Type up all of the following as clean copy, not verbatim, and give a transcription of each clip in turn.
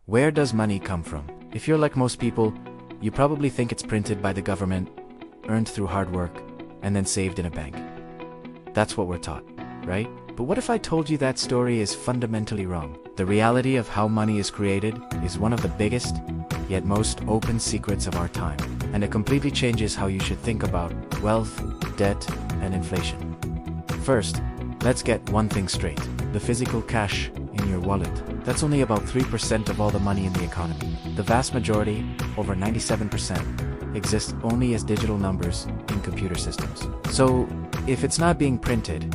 Where does money come from? If you're like most people, you probably think it's printed by the government, earned through hard work, and then saved in a bank. That's what we're taught, right? But what if I told you that story is fundamentally wrong? The reality of how money is created is one of the biggest, yet most open secrets of our time, and it completely changes how you should think about wealth, debt, and inflation. First, let's get one thing straight. The physical cash in your wallet, that's only about 3% of all the money in the economy. The vast majority, over 97%, exists only as digital numbers in computer systems. So, if it's not being printed,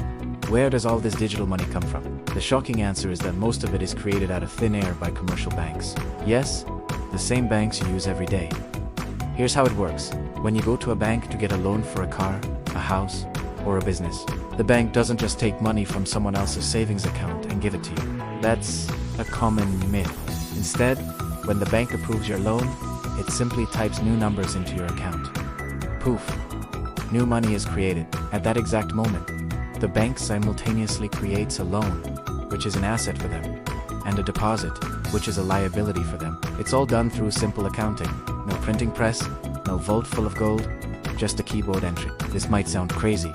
where does all this digital money come from? The shocking answer is that most of it is created out of thin air by commercial banks. Yes, the same banks you use every day. Here's how it works. When you go to a bank to get a loan for a car, a house, or a business, the bank doesn't just take money from someone else's savings account and give it to you. That's a common myth. Instead, when the bank approves your loan, it simply types new numbers into your account. Poof! New money is created. At that exact moment, the bank simultaneously creates a loan, which is an asset for them, and a deposit, which is a liability for them. It's all done through simple accounting. No printing press, no vault full of gold, just a keyboard entry. This might sound crazy,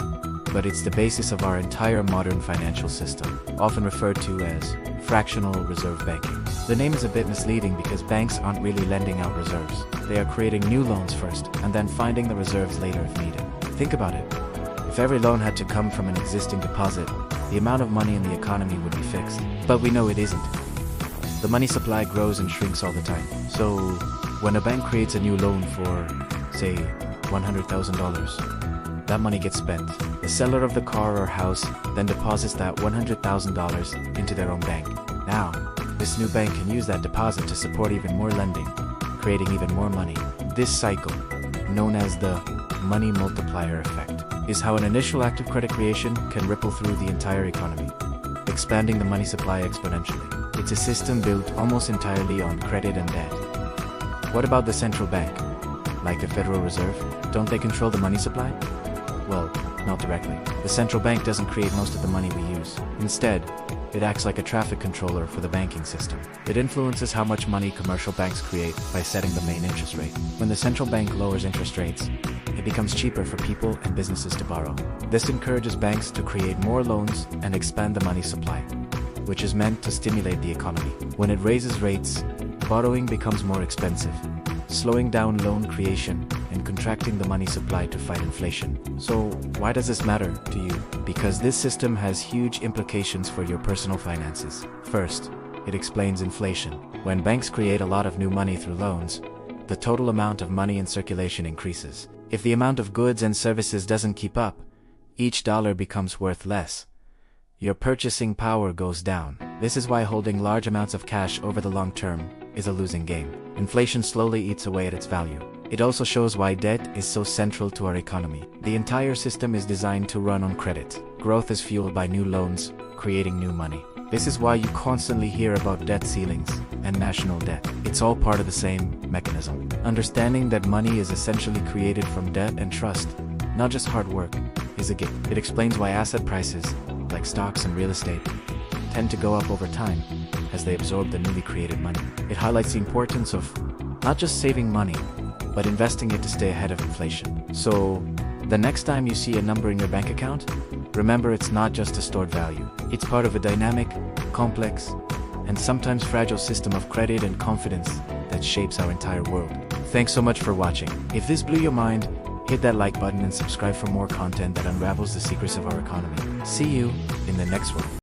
but it's the basis of our entire modern financial system, often referred to as fractional reserve banking. The name is a bit misleading because banks aren't really lending out reserves. They are creating new loans first, and then finding the reserves later if needed. Think about it. If every loan had to come from an existing deposit, the amount of money in the economy would be fixed. But we know it isn't. The money supply grows and shrinks all the time. So, when a bank creates a new loan for, say, $100,000, that money gets spent. The seller of the car or house then deposits that $100,000 into their own bank. Now, this new bank can use that deposit to support even more lending, creating even more money. This cycle, known as the money multiplier effect, is how an initial act of credit creation can ripple through the entire economy, expanding the money supply exponentially. It's a system built almost entirely on credit and debt. What about the central bank? Like the Federal Reserve? Don't they control the money supply? Well, not directly. The central bank doesn't create most of the money we use. Instead, it acts like a traffic controller for the banking system. It influences how much money commercial banks create by setting the main interest rate. When the central bank lowers interest rates, it becomes cheaper for people and businesses to borrow. This encourages banks to create more loans and expand the money supply, which is meant to stimulate the economy. When it raises rates, borrowing becomes more expensive, slowing down loan creation and contracting the money supply to fight inflation. So, why does this matter to you? Because this system has huge implications for your personal finances. First, it explains inflation. When banks create a lot of new money through loans, the total amount of money in circulation increases. If the amount of goods and services doesn't keep up, each dollar becomes worth less. Your purchasing power goes down. This is why holding large amounts of cash over the long term is a losing game. Inflation slowly eats away at its value. It also shows why debt is so central to our economy. The entire system is designed to run on credit. Growth is fueled by new loans, creating new money. This is why you constantly hear about debt ceilings and national debt. It's all part of the same mechanism. Understanding that money is essentially created from debt and trust, not just hard work, is a gift. It explains why asset prices, like stocks and real estate, tend to go up over time as they absorb the newly created money. It highlights the importance of not just saving money, but investing it to stay ahead of inflation. So, the next time you see a number in your bank account, remember it's not just a stored value. It's part of a dynamic, complex, and sometimes fragile system of credit and confidence that shapes our entire world. Thanks so much for watching. If this blew your mind, hit that like button and subscribe for more content that unravels the secrets of our economy. See you in the next one.